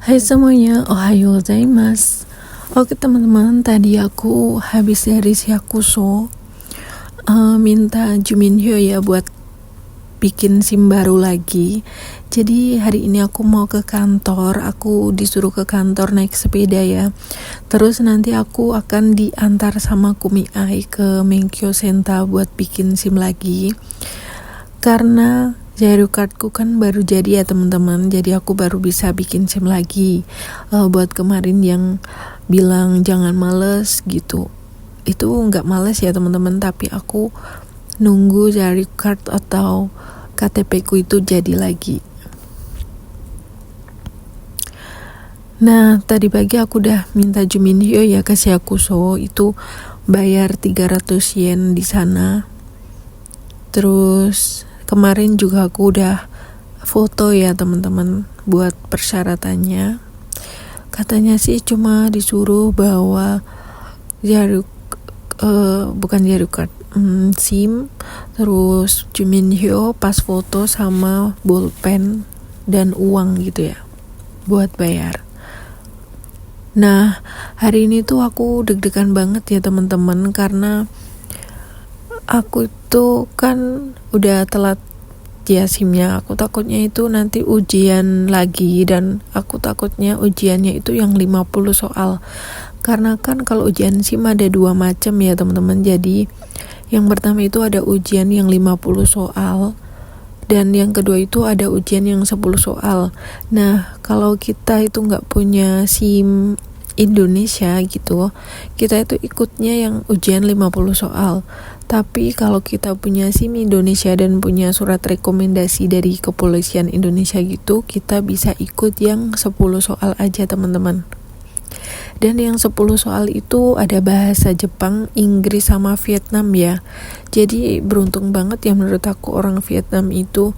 Hai semuanya, ohayo gozaimasu. Oke teman-teman, tadi aku habis dari Syakuso minta Juminho ya buat bikin SIM baru lagi. Jadi hari ini aku mau ke kantor, aku disuruh ke kantor naik sepeda ya. Terus nanti aku akan diantar sama Kumi Ai ke Menkyo Senta buat bikin SIM lagi. Karena Jairo cardku kan baru jadi ya teman-teman, jadi aku baru bisa bikin SIM lagi. Buat kemarin yang bilang jangan males gitu, itu nggak males ya teman-teman, tapi aku nunggu Jairo card atau KTP ku itu jadi lagi. Nah tadi pagi aku udah minta Juminho ya ke Syakuso, itu bayar 300 yen di sana. Terus kemarin juga aku udah foto ya teman-teman buat persyaratannya. Katanya sih cuma disuruh bawa bukan Jairo card, SIM, terus Juminho, pas foto sama bolpen dan uang gitu ya buat bayar. Nah hari ini tuh aku deg-degan banget ya teman-teman, karena aku tuh kan udah telat ya SIM-nya. Aku takutnya itu nanti ujian lagi, dan aku takutnya ujiannya itu yang 50 soal. Karena kan kalau ujian SIM ada 2 macam ya teman-teman. Jadi yang pertama itu ada ujian yang 50 soal, dan yang kedua itu ada ujian yang 10 soal. Nah kalau kita itu nggak punya SIM Indonesia gitu, kita itu ikutnya yang ujian 50 soal. Tapi kalau kita punya SIM Indonesia dan punya surat rekomendasi dari kepolisian Indonesia gitu, kita bisa ikut yang 10 soal aja teman-teman. Dan yang 10 soal itu ada bahasa Jepang, Inggris sama Vietnam ya. Jadi beruntung banget ya menurut aku orang Vietnam itu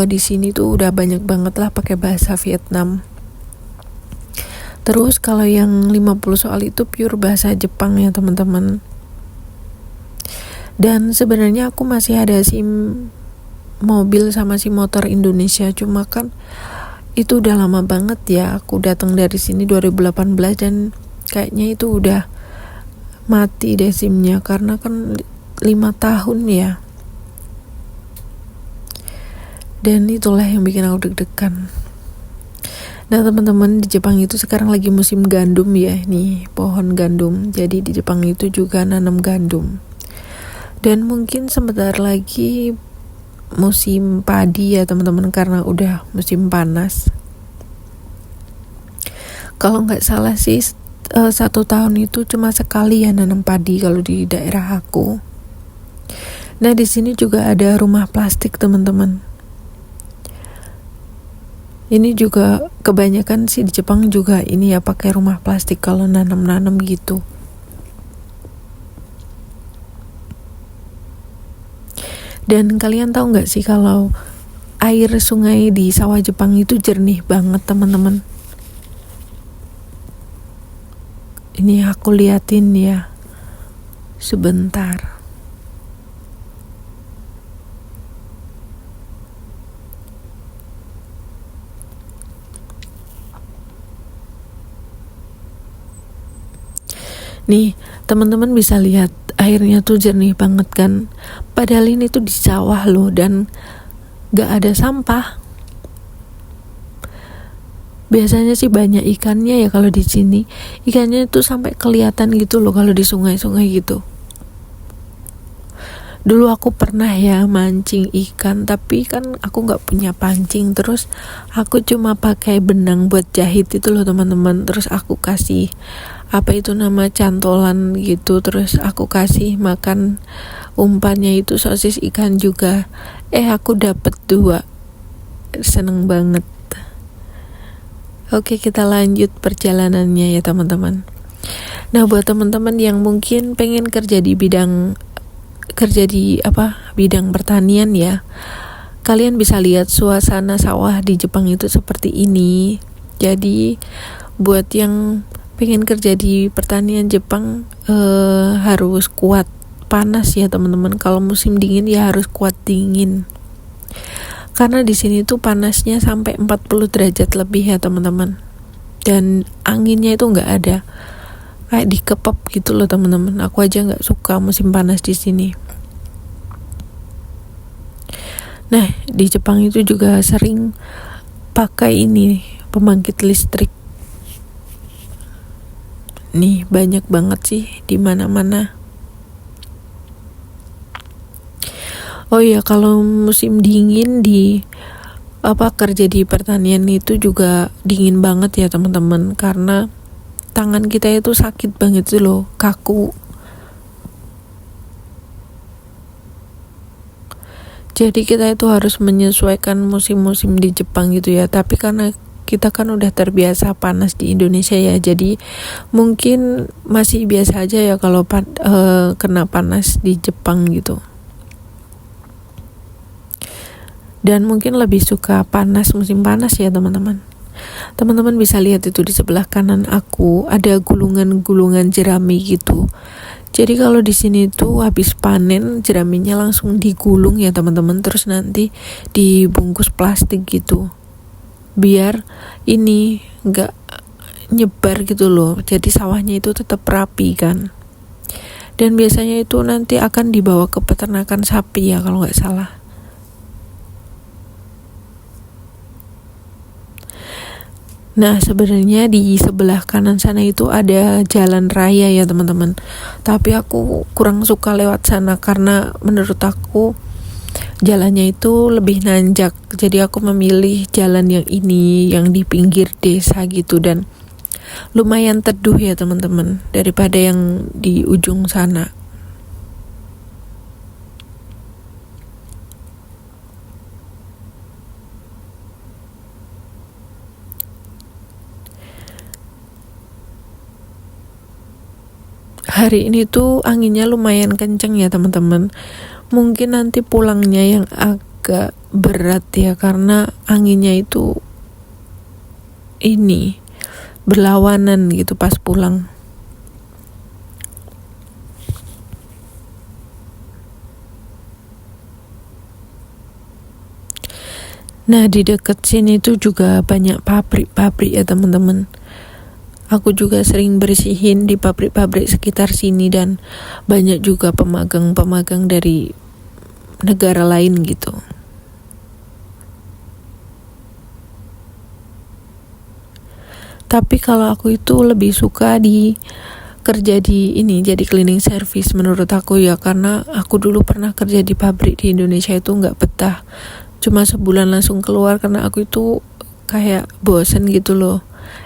di sini tuh udah banyak banget lah pakai bahasa Vietnam. Terus kalau yang 50 soal itu pure bahasa Jepang ya teman-teman. Dan sebenarnya aku masih ada SIM mobil sama SIM motor Indonesia, cuma kan itu udah lama banget ya. Aku datang dari sini 2018 dan kayaknya itu udah mati deh SIM-nya, karena kan 5 tahun ya. Dan itulah yang bikin aku deg-degan. Nah teman-teman, di Jepang itu sekarang lagi musim gandum ya, nih pohon gandum. Jadi di Jepang itu juga nanam gandum. Dan mungkin sebentar lagi musim padi ya teman-teman, karena udah musim panas. Kalau nggak salah sih 1 tahun itu cuma sekali ya nanam padi kalau di daerah aku. Nah di sini juga ada rumah plastik teman-teman. Ini juga kebanyakan sih di Jepang juga ini ya pakai rumah plastik kalau nanam-nanam gitu. Dan kalian tahu nggak sih kalau air sungai di sawah Jepang itu jernih banget teman-teman. Ini aku liatin ya sebentar. Nih teman-teman bisa lihat airnya tuh jernih banget kan. Padahal ini tuh di sawah loh, dan gak ada sampah. Biasanya sih banyak ikannya ya kalau di sini. Ikannya tuh sampai kelihatan gitu loh kalau di sungai-sungai gitu. Dulu aku pernah ya mancing ikan, tapi kan aku nggak punya pancing. Terus aku cuma pakai benang buat jahit itu loh teman-teman. Terus aku kasih cantolan gitu. Terus aku kasih makan umpannya itu sosis ikan juga. Aku dapet 2, seneng banget. Oke, kita lanjut perjalanannya ya teman-teman. Nah buat teman-teman yang mungkin pengen kerja di bidang pertanian ya, kalian bisa lihat suasana sawah di Jepang itu seperti ini. Jadi buat yang pengen kerja di pertanian Jepang harus kuat panas ya teman-teman. Kalau musim dingin ya harus kuat dingin. Karena di sini tuh panasnya sampai 40 derajat lebih ya teman-teman. dan anginnya itu nggak ada, kayak dikepep gitu loh teman-teman. Aku aja nggak suka musim panas di sini. Nah, di Jepang itu juga sering pakai ini, pembangkit listrik. Nih, banyak banget sih di mana-mana. Oh iya, kalau musim dingin kerja di pertanian itu juga dingin banget ya teman-teman, karena tangan kita itu sakit banget sih loh, kaku. Jadi kita itu harus menyesuaikan musim-musim di Jepang gitu ya. Tapi karena kita kan udah terbiasa panas di Indonesia ya, jadi mungkin masih biasa aja ya kalau kena panas di Jepang gitu. Dan mungkin lebih suka panas, musim panas ya teman-teman. Teman-teman bisa lihat itu di sebelah kanan aku ada gulungan-gulungan jerami gitu. Jadi kalau di sini tuh habis panen jeraminya langsung digulung ya teman-teman, terus nanti dibungkus plastik gitu. Biar ini enggak nyebar gitu loh. Jadi sawahnya itu tetap rapi kan. Dan biasanya itu nanti akan dibawa ke peternakan sapi ya kalau nggak salah. Nah, sebenarnya di sebelah kanan sana itu ada jalan raya ya teman-teman. Tapi aku kurang suka lewat sana karena menurut aku jalannya itu lebih nanjak. Jadi aku memilih jalan yang ini, yang di pinggir desa gitu, dan lumayan teduh ya teman-teman daripada yang di ujung sana. Hari ini tuh anginnya lumayan kenceng ya teman-teman. Mungkin nanti pulangnya yang agak berat ya, karena anginnya itu ini berlawanan gitu pas pulang. Nah, di dekat sini tuh juga banyak pabrik-pabrik ya teman-teman. Aku juga sering bersihin di pabrik-pabrik sekitar sini, dan banyak juga pemagang-pemagang dari negara lain gitu. Tapi kalau aku itu lebih suka kerja di ini, jadi cleaning service menurut aku ya, karena aku dulu pernah kerja di pabrik di Indonesia itu nggak betah. Cuma sebulan langsung keluar karena aku itu kayak bosen gitu loh.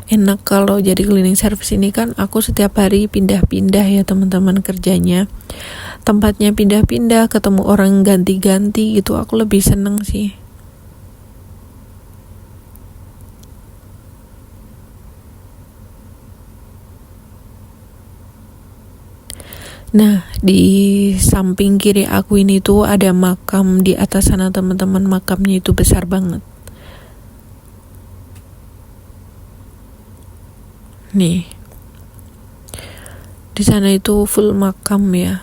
Enak kalau jadi cleaning service ini kan aku setiap hari pindah-pindah ya teman-teman kerjanya. Tempatnya pindah-pindah, ketemu orang ganti-ganti gitu, aku lebih seneng sih. Nah, di samping kiri aku ini tuh ada makam di atas sana teman-teman. Makamnya itu besar banget. Nih, di sana itu full makam ya.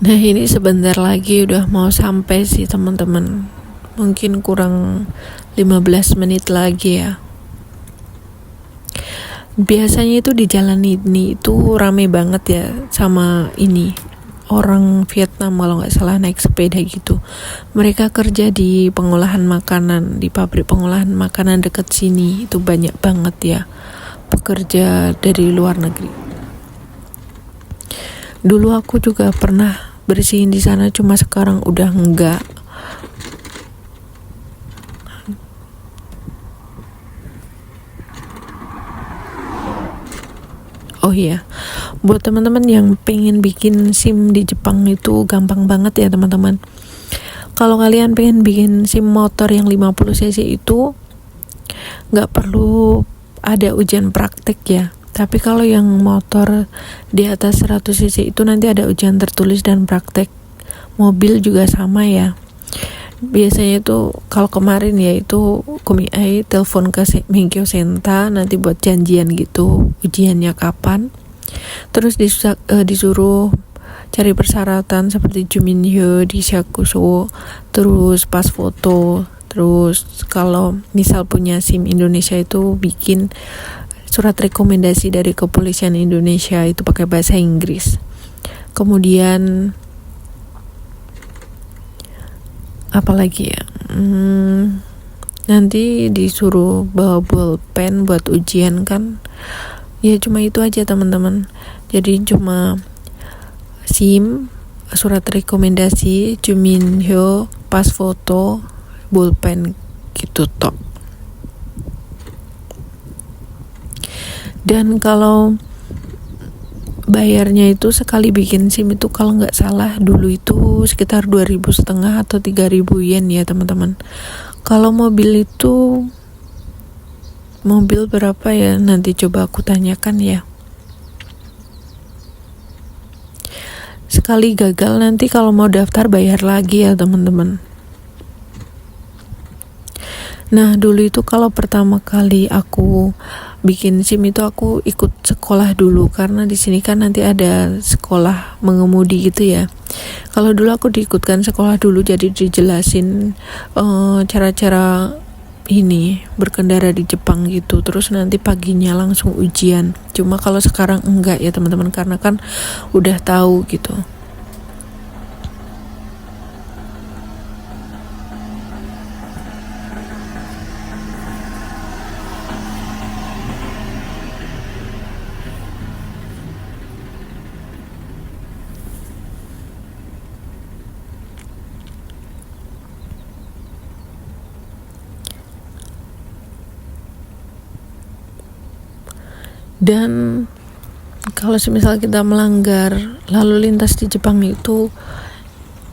Nah, ini sebentar lagi udah mau sampai sih teman-teman. Mungkin kurang 15 menit lagi ya. Biasanya itu di jalan ini itu rame banget ya sama ini orang Vietnam kalau nggak salah naik sepeda gitu. Mereka kerja di pengolahan makanan, di pabrik pengolahan makanan dekat sini. Itu banyak banget ya pekerja dari luar negeri. Dulu aku juga pernah bersihin di sana, cuma sekarang udah enggak. Oh iya, buat teman-teman yang pengen bikin SIM di Jepang itu gampang banget ya teman-teman. Kalau kalian pengen bikin SIM motor yang 50 cc itu nggak perlu ada ujian praktek ya. Tapi kalau yang motor di atas 100 cc itu nanti ada ujian tertulis dan praktek. Mobil juga sama ya. Biasanya itu kalau kemarin ya itu Kumiai telepon ke Menkyo Senta nanti buat janjian gitu ujiannya kapan. Terus disuruh cari persyaratan seperti Juminho, di Syakuso, terus pas foto, terus kalau misal punya SIM Indonesia itu bikin surat rekomendasi dari kepolisian Indonesia itu pakai bahasa Inggris. Kemudian apalagi ya, nanti disuruh bawa bolpen buat ujian kan. Ya cuma itu aja teman-teman. Jadi cuma SIM, surat rekomendasi, Juminho, pas foto, bolpen gitu tok. Dan kalau bayarnya itu sekali bikin SIM itu kalau nggak salah dulu itu sekitar 2.500 atau 3.000 yen ya teman-teman. Kalau mobil itu berapa ya, nanti coba aku tanyakan ya. Sekali gagal nanti kalau mau daftar bayar lagi ya teman-teman. Nah dulu itu kalau pertama kali aku bikin SIM itu aku ikut sekolah dulu, karena di sini kan nanti ada sekolah mengemudi gitu ya. Kalau dulu aku diikutkan sekolah dulu, jadi dijelasin cara-cara ini berkendara di Jepang gitu. Terus nanti paginya langsung ujian. Cuma kalau sekarang enggak ya teman-teman, karena kan udah tahu gitu. Dan kalau semisal kita melanggar lalu lintas di Jepang itu,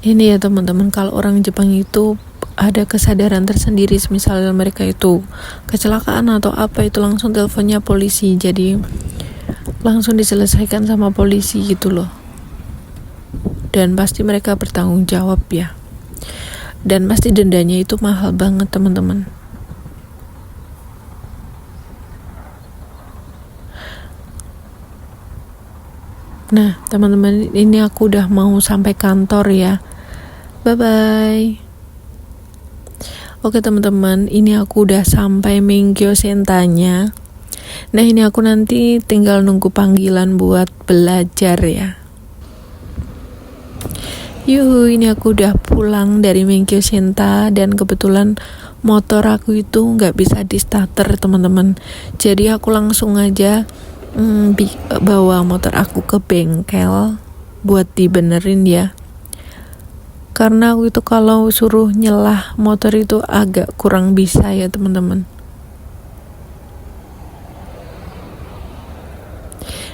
ini ya teman-teman, kalau orang Jepang itu ada kesadaran tersendiri. Misal mereka itu kecelakaan atau apa, itu langsung teleponnya polisi, jadi langsung diselesaikan sama polisi gitu loh. Dan pasti mereka bertanggung jawab ya. Dan pasti dendanya itu mahal banget teman-teman. Nah teman-teman, ini aku udah mau sampai kantor ya. Bye bye. Oke teman-teman, ini aku udah sampai Menkyo Sentanya. Nah ini aku nanti tinggal nunggu panggilan buat belajar ya. Yuhu, ini aku udah pulang dari Menkyo Senta, dan kebetulan motor aku itu nggak bisa di starter teman-teman. Jadi aku langsung aja bawa motor aku ke bengkel buat dibenerin ya. Karena aku itu kalau suruh nyelah motor itu agak kurang bisa ya teman-teman.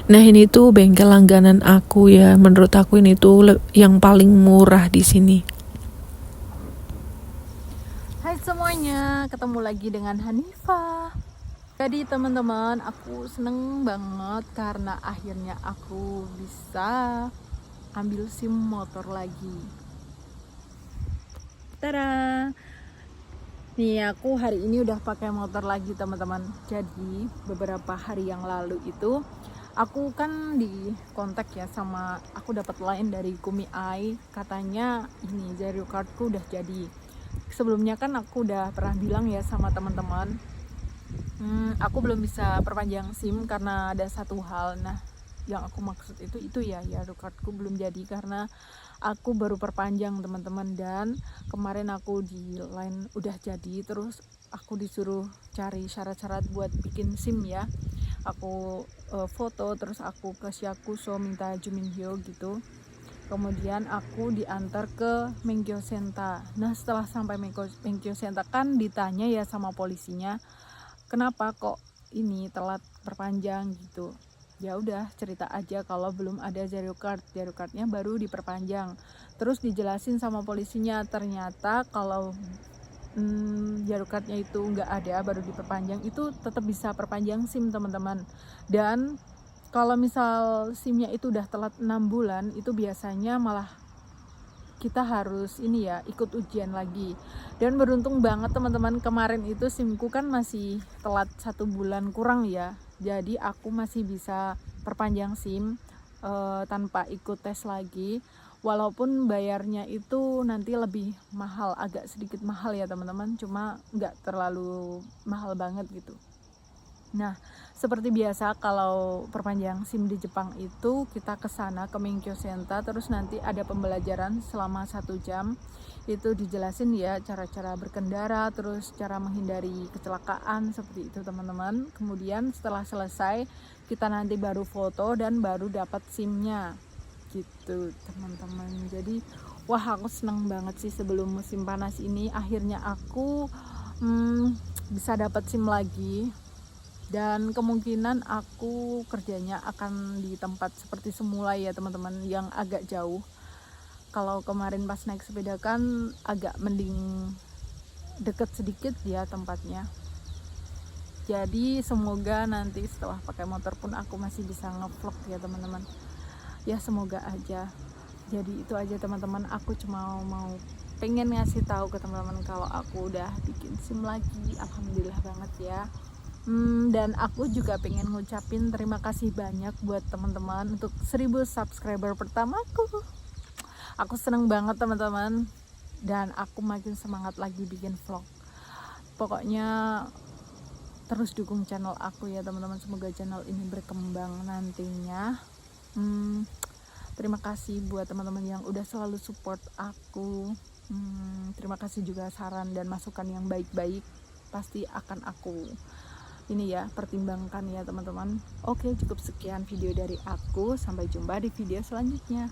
Nah ini tuh bengkel langganan aku ya. Menurut aku ini tuh yang paling murah di sini. Hai semuanya, ketemu lagi dengan Hanifah. Jadi teman-teman, aku seneng banget karena akhirnya aku bisa ambil SIM motor lagi. Tada! Nih aku hari ini udah pakai motor lagi teman-teman. Jadi beberapa hari yang lalu itu aku kan di kontak ya sama, aku dapat line dari Kumiai, katanya ini Zario cardku udah jadi. Sebelumnya kan aku udah pernah bilang ya sama teman-teman, aku belum bisa perpanjang SIM karena ada satu hal. Nah yang aku maksud itu ya cardku belum jadi karena aku baru perpanjang teman-teman. Dan kemarin aku di line udah jadi, terus aku disuruh cari syarat-syarat buat bikin SIM ya. Aku foto, terus aku ke Syakuso minta Juminho gitu. Kemudian aku diantar ke Menkyo Senta. Nah setelah sampai Menkyo Senta kan ditanya ya sama polisinya, kenapa kok ini telat perpanjang gitu. Ya udah cerita aja kalau belum ada Zario cardnya baru diperpanjang. Terus dijelasin sama polisinya, ternyata kalau Zario cardnya itu nggak ada baru diperpanjang, itu tetap bisa perpanjang SIM teman-teman. Dan kalau misal SIM-nya itu udah telat 6 bulan, itu biasanya malah kita harus ini ya, ikut ujian lagi. Dan beruntung banget teman-teman, kemarin itu SIM-ku kan masih telat 1 bulan kurang ya. Jadi aku masih bisa perpanjang SIM tanpa ikut tes lagi. Walaupun bayarnya itu nanti lebih mahal, agak sedikit mahal ya teman-teman, cuma nggak terlalu mahal banget gitu. Nah, seperti biasa kalau perpanjang SIM di Jepang itu kita ke sana ke Menkyo Center, terus nanti ada pembelajaran selama 1 jam. Itu dijelasin ya cara-cara berkendara, terus cara menghindari kecelakaan seperti itu teman-teman. Kemudian setelah selesai kita nanti baru foto dan baru dapat SIM-nya. Gitu teman-teman. Jadi wah, aku seneng banget sih sebelum musim panas ini akhirnya aku bisa dapat SIM lagi, dan kemungkinan aku kerjanya akan di tempat seperti semula ya teman-teman, yang agak jauh. Kalau kemarin pas naik sepeda kan agak mending deket sedikit ya tempatnya. Jadi semoga nanti setelah pakai motor pun aku masih bisa ngevlog ya teman-teman. Ya semoga aja. Jadi itu aja teman-teman, aku cuma mau pengen ngasih tahu ke teman-teman kalau aku udah bikin SIM lagi. Alhamdulillah banget ya. Dan aku juga pengen ngucapin terima kasih banyak buat teman-teman untuk 1000 subscriber pertamaku. Aku seneng banget teman-teman, dan aku makin semangat lagi bikin vlog. Pokoknya terus dukung channel aku ya teman-teman, semoga channel ini berkembang nantinya. Terima kasih buat teman-teman yang udah selalu support aku. Terima kasih juga saran dan masukan yang baik-baik, pasti akan aku ini ya pertimbangkan ya teman-teman. Oke, cukup sekian video dari aku, sampai jumpa di video selanjutnya.